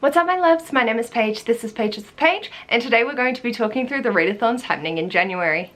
What's up my loves, my name is Paige, this is Paige's the Page, and today we're going to be talking through the readathons happening in January.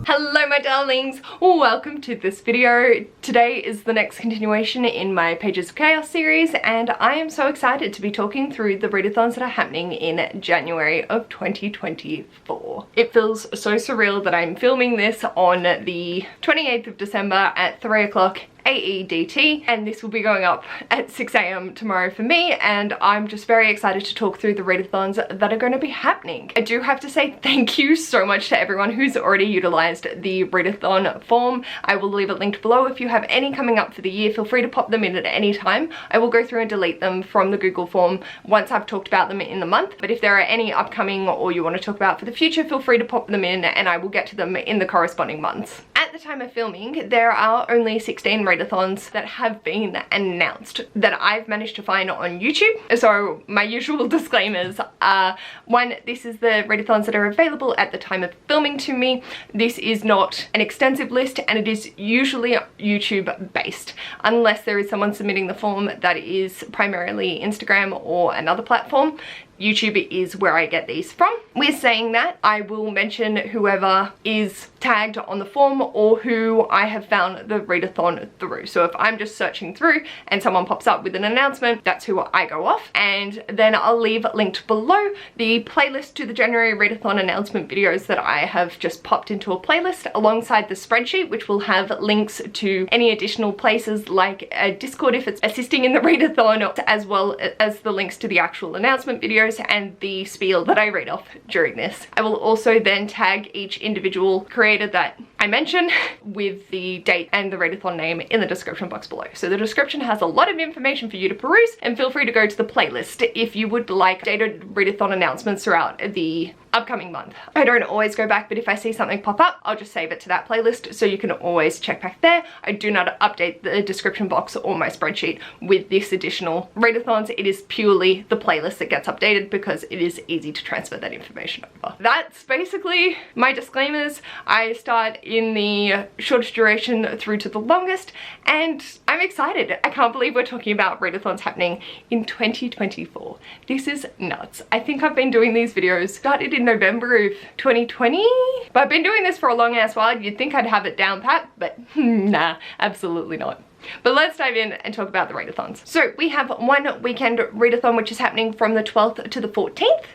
Hello my darlings, welcome to this video. Today is the next continuation in my Pages of Chaos series, and I am so excited to be talking through the readathons that are happening in January of 2024. It feels so surreal that I'm filming this on the 28th of December at 3 o'clock AEDT, and this will be going up at 6 AM tomorrow for me, and I'm just very excited to talk through the readathons that are going to be happening. I do have to say thank you so much to everyone who's already utilized the readathon form. I will leave it linked below. If you have any coming up for the year, feel free to pop them in at any time. I will go through and delete them from the Google form once I've talked about them in the month, but if there are any upcoming or you want to talk about for the future, feel free to pop them in and I will get to them in the corresponding months. At the time of filming, there are only 16 readathons that have been announced that I've managed to find on YouTube. So my usual disclaimers are, one, this is the readathons that are available at the time of filming to me. This is not an extensive list and it is usually YouTube based, unless there is someone submitting the form that is primarily Instagram or another platform. YouTube is where I get these from. We're saying that I will mention whoever is tagged on the form or who I have found the readathon through. So if I'm just searching through and someone pops up with an announcement, that's who I go off. And then I'll leave linked below the playlist to the January Readathon announcement videos that I have just popped into a playlist alongside the spreadsheet, which will have links to any additional places like a Discord if it's assisting in the readathon, as well as the links to the actual announcement videos and the spiel that I read off during this. I will also then tag each individual creator that I mention with the date and the readathon name in the description box below. So the description has a lot of information for you to peruse, and feel free to go to the playlist if you would like dated readathon announcements throughout the upcoming month. I don't always go back, but if I see something pop up, I'll just save it to that playlist, so you can always check back there. I do not update the description box or my spreadsheet with this additional readathons. It is purely the playlist that gets updated because it is easy to transfer that information over. That's basically my disclaimers. I start in the shortest duration through to the longest, and I'm excited. I can't believe we're talking about readathons happening in 2024. This is nuts. I think I've been doing these videos, started in November of 2020, but I've been doing this for a long ass while. You'd think I'd have it down pat, but nah, absolutely not. But let's dive in and talk about the readathons. So we have one weekend readathon which is happening from the 12th to the 14th,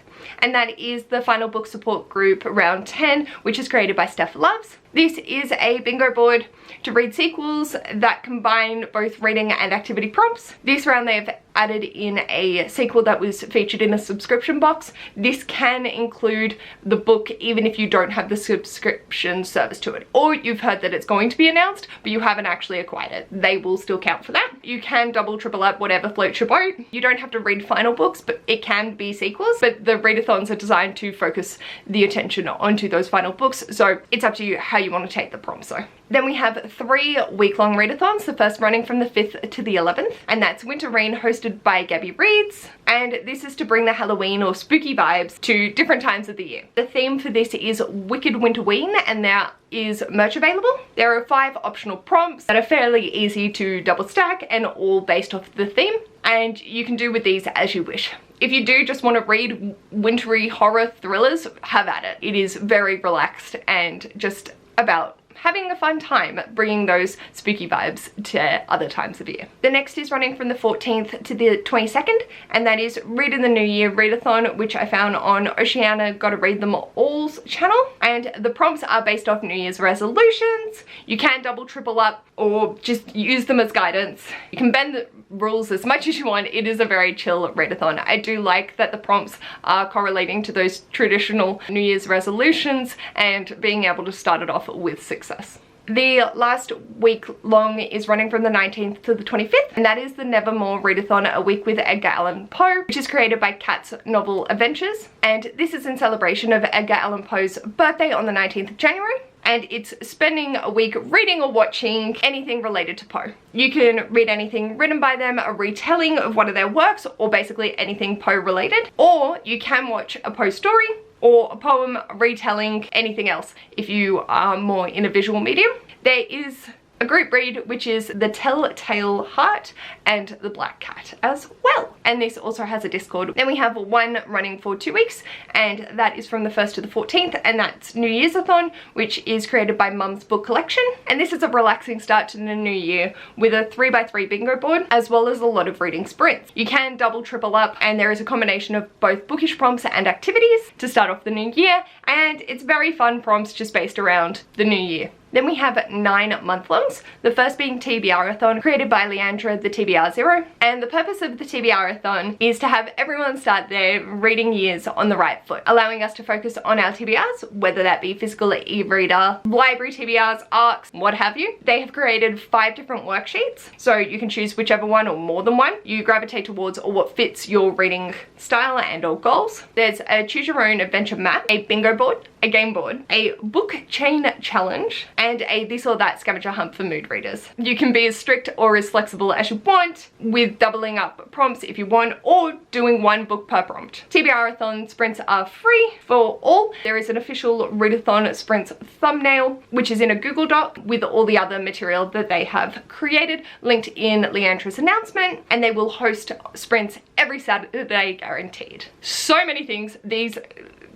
and that is the Final Book Support Group Round 10, which is created by Steph Loves. This is a bingo board to read sequels that combine both reading and activity prompts. This round they've added in a sequel that was featured in a subscription box. This can include the book even if you don't have the subscription service to it, or you've heard that it's going to be announced but you haven't actually acquired it. They will still count for that. You can double, triple up, whatever floats your boat. You don't have to read final books, but it can be sequels, but the readathons are designed to focus the attention onto those final books, so it's up to you how you want to take the prompts though. Then we have 3 week-long readathons, the first running from the 5th to the 11th, and that's Winter Rain, hosted by Gabby Reads, and this is to bring the Halloween or spooky vibes to different times of the year. The theme for this is Wicked Winterween, and there is merch available. There are 5 optional prompts that are fairly easy to double stack and all based off the theme, and you can do with these as you wish. If you do just want to read wintry horror thrillers, have at it. It is very relaxed and just about having a fun time bringing those spooky vibes to other times of year. The next is running from the 14th to the 22nd, and that is Read in the New Year Readathon, which I found on Oceana Gotta Read Them All's channel, and the prompts are based off New Year's resolutions. You can double, triple up, or just use them as guidance. You can bend the rules as much as you want. It is a very chill readathon. I do like that the prompts are correlating to those traditional New Year's resolutions and being able to start it off with success. The last week long is running from the 19th to the 25th, and that is the Nevermore Readathon, a week with Edgar Allan Poe, which is created by Kat's Novel Adventures, and this is in celebration of Edgar Allan Poe's birthday on the 19th of January. And it's spending a week reading or watching anything related to Poe. You can read anything written by them, a retelling of one of their works, or basically anything Poe related, or you can watch a Poe story, or a poem, retelling, anything else if you are more in a visual medium. There is a group read, which is The Telltale Heart and The Black Cat as well. And this also has a Discord. Then we have one running for 2 weeks, and that is from the 1st to the 14th, and that's New Year's-a-thon, which is created by Mum's Book Collection. And this is a relaxing start to the new year with a 3x3 bingo board, as well as a lot of reading sprints. You can double, triple up, and there is a combination of both bookish prompts and activities to start off the new year, and it's very fun prompts just based around the new year. Then we have 9 month-longs, the first being TBR-a-thon, created by Leandra, the TBR Zero. And the purpose of the TBR-a-thon is to have everyone start their reading years on the right foot, allowing us to focus on our TBRs, whether that be physical e-reader, library TBRs, ARCs, what have you. They have created 5 different worksheets, so you can choose whichever one or more than one you gravitate towards, or what fits your reading style and or goals. There's a choose your own adventure map, a bingo board, a game board, a book chain challenge, and a this or that scavenger hunt for mood readers. You can be as strict or as flexible as you want, with doubling up prompts if you want, or doing 1 book per prompt. TBR-a-thon sprints are free for all. There is an official Readathon sprints thumbnail, which is in a Google Doc with all the other material that they have created, linked in Leandra's announcement, and they will host sprints every Saturday guaranteed. So many things. These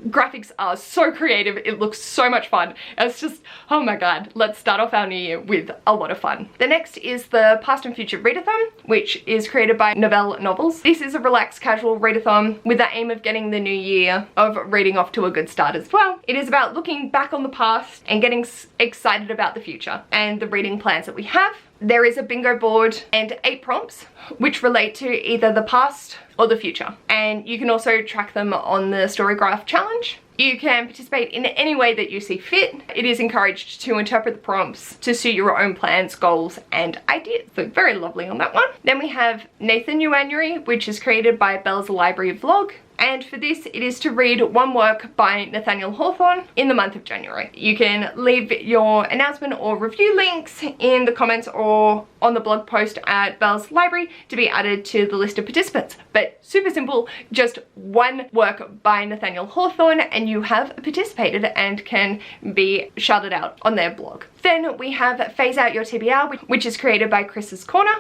graphics are so creative, it looks so much fun. It's just, oh my god, let's start off our new year with a lot of fun. The next is the Past and Future Readathon, which is created by Novelle Novels. This is a relaxed casual readathon with the aim of getting the new year of reading off to a good start as well. It is about looking back on the past and getting excited about the future and the reading plans that we have. There is a bingo board and 8 prompts which relate to either the past or the future, and you can also track them on the Storygraph challenge. You can participate in any way that you see fit. It is encouraged to interpret the prompts to suit your own plans, goals, and ideas. So very lovely on that one. Then we have Nathan January, which is created by Belle's Library Vlog. And for this, it is to read 1 work by Nathaniel Hawthorne in the month of January. You can leave your announcement or review links in the comments or on the blog post at Belle's Library to be added to the list of participants. But super simple, just 1 work by Nathaniel Hawthorne and you have participated and can be shouted out on their blog. Then we have Phase Out Your TBR, which is created by Chris's Corner.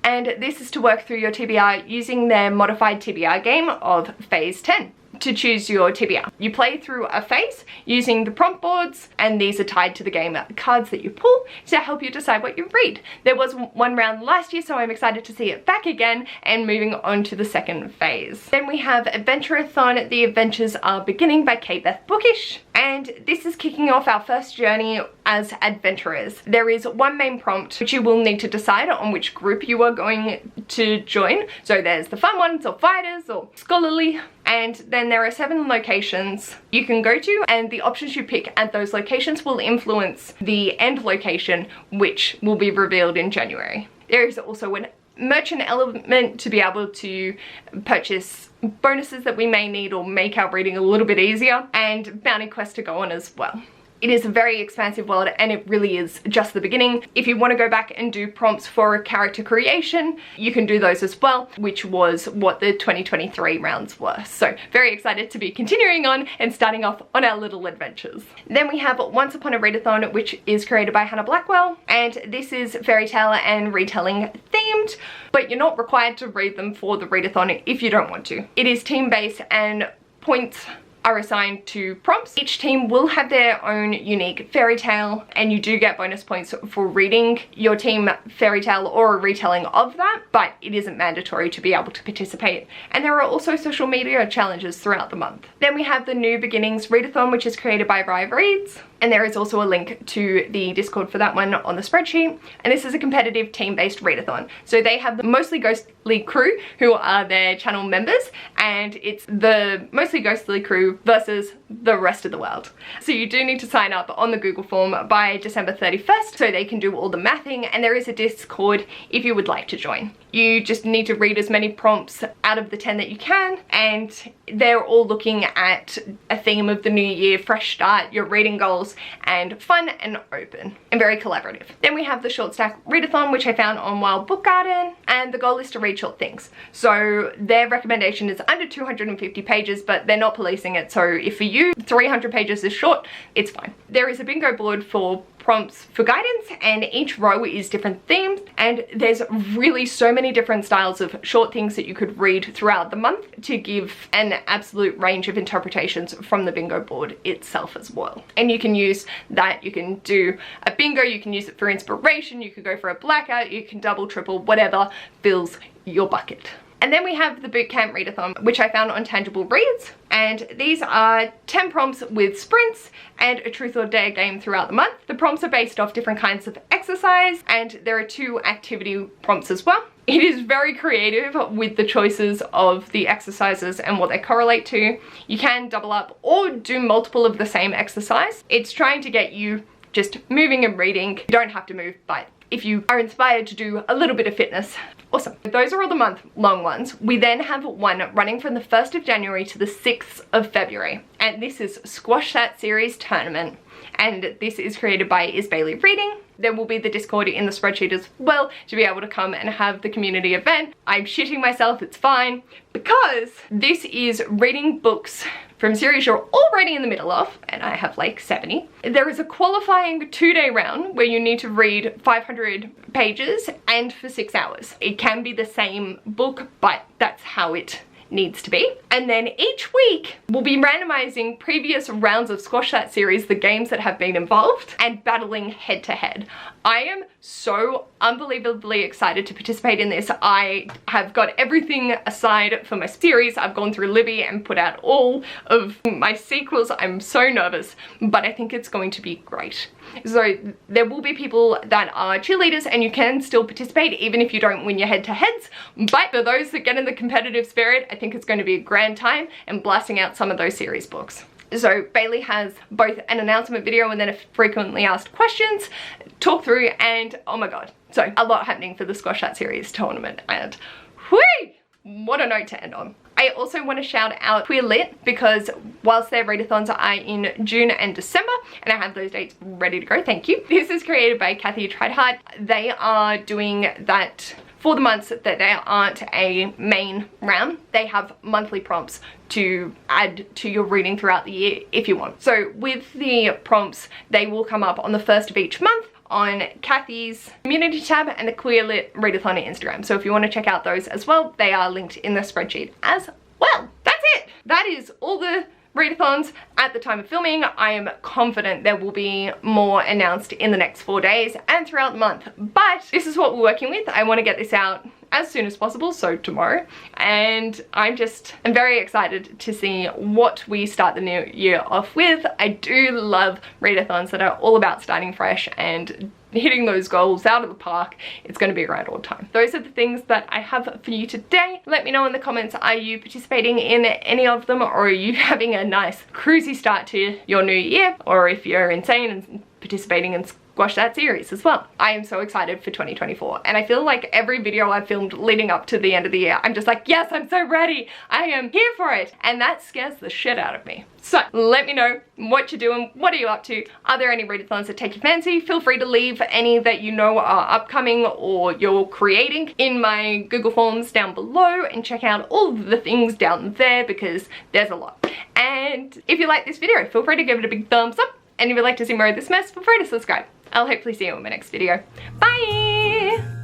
And this is to work through your TBR using their modified TBR game of Phase 10. To choose your TBR, you play through a phase using the prompt boards, and these are tied to the game cards that you pull to help you decide what you read. There was 1 round last year, so I'm excited to see it back again and moving on to the 2nd phase. Then we have Adventure-a-thon, The Adventures Are Beginning by Kate Beth Bookish, and this is kicking off our first journey as adventurers. There is 1 main prompt which you will need to decide on which group you are going to join. So there's the fun ones, or fighters, or scholarly, and then there are 7 locations you can go to, and the options you pick at those locations will influence the end location, which will be revealed in January. There is also an merchant element to be able to purchase bonuses that we may need or make our reading a little bit easier, and bounty quests to go on as well. It is a very expansive world, and it really is just the beginning. If you want to go back and do prompts for character creation, you can do those as well, which was what the 2023 rounds were. So very excited to be continuing on and starting off on our little adventures. Then we have Once Upon a Readathon, which is created by Hannah Blackwell, and this is fairy tale and retelling themed, but you're not required to read them for the readathon if you don't want to. It is team-based, and points are assigned to prompts. Each team will have their own unique fairy tale, and you do get bonus points for reading your team fairy tale or a retelling of that, but it isn't mandatory to be able to participate. And there are also social media challenges throughout the month. Then we have the New Beginnings Readathon, which is created by Rive Reads, and there is also a link to the Discord for that one on the spreadsheet. And this is a competitive team-based readathon. So they have the Mostly Ghostly crew, who are their channel members, and it's the Mostly Ghostly crew versus the rest of the world. So you do need to sign up on the Google form by December 31st so they can do all the mathing, and there is a Discord if you would like to join. You just need to read as many prompts out of the 10 that you can, and they're all looking at a theme of the new year, fresh start, your reading goals, and fun and open and very collaborative. Then we have the Short Stack Readathon, which I found on Wild Book Garden, and the goal is to read short things. So their recommendation is under 250 pages, but they're not policing it. it. So if for you 300 pages is short, it's fine. There is a bingo board for prompts for guidance, and each row is different themes, and there's really so many different styles of short things that you could read throughout the month to give an absolute range of interpretations from the bingo board itself as well. And you can use that, you can do a bingo, you can use it for inspiration, you could go for a blackout, you can double, triple, whatever fills your bucket. And then we have the Bootcamp Readathon, which I found on Tangible Reads. And these are 10 prompts with sprints and a truth or dare game throughout the month. The prompts are based off different kinds of exercise, and there are 2 activity prompts as well. It is very creative with the choices of the exercises and what they correlate to. You can double up or do multiple of the same exercise. It's trying to get you just moving and reading. You don't have to move, but if you are inspired to do a little bit of fitness, awesome. Those are all the month-long ones. We then have one running from the 1st of January to the 6th of February. And this is Squash That Series Tournament. And this is created by Is Bailey Reading. There will be the Discord in the spreadsheet as well to be able to come and have the community event. I'm shitting myself, it's fine, because this is reading books from series you're already in the middle of, and I have like 70. There is a qualifying 2-day round where you need to read 500 pages and for 6 hours. It can be the same book, but that's how it needs to be. And then each week we'll be randomizing previous rounds of Squash That series, the games that have been involved, and battling head to head. I am so unbelievably excited to participate in this. I have got everything aside for my series. I've gone through Libby and put out all of my sequels. I'm so nervous, but I think it's going to be great. So there will be people that are cheerleaders, and you can still participate even if you don't win your head-to-heads. But for those that get in the competitive spirit, I think it's going to be a grand time and blasting out some of those series books. So Bailey has both an announcement video and then a frequently asked questions, talk through, and oh my god. So a lot happening for the Squash That series tournament, and whee! What a note to end on. I also want to shout out Queer Lit, because whilst their readathons are in June and December, and I have those dates ready to go, thank you. This is created by Kathy Treidhart. They are doing that for the months that there aren't a main round. They have monthly prompts to add to your reading throughout the year if you want. So with the prompts, they will come up on the 1st of each month on Kathy's community tab and the Queer Lit Readathon Instagram. So if you want to check out those as well, they are linked in the spreadsheet as well. That's it. That is all the readathons at the time of filming. I am confident there will be more announced in the next 4 days and throughout the month, but this is what we're working with. I want to get this out as soon as possible, so tomorrow, and I'm very excited to see what we start the new year off with. I do love readathons that are all about starting fresh and hitting those goals out of the park. It's going to be a grand old time. Those are the things that I have for you today. Let me know in the comments, are you participating in any of them, or are you having a nice cruisy start to your new year, or if you're insane and participating in Squash That series as well. I am so excited for 2024, and I feel like every video I've filmed leading up to the end of the year, I'm just like, yes, I'm so ready. I am here for it, and that scares the shit out of me. So let me know what you're doing. What are you up to? Are there any readathons that take your fancy? Feel free to leave any that you know are upcoming or you're creating in my Google Forms down below, and check out all the things down there because there's a lot. And if you like this video, feel free to give it a big thumbs up. And if you'd like to see more of this mess, feel free to subscribe. I'll hopefully see you in my next video. Bye!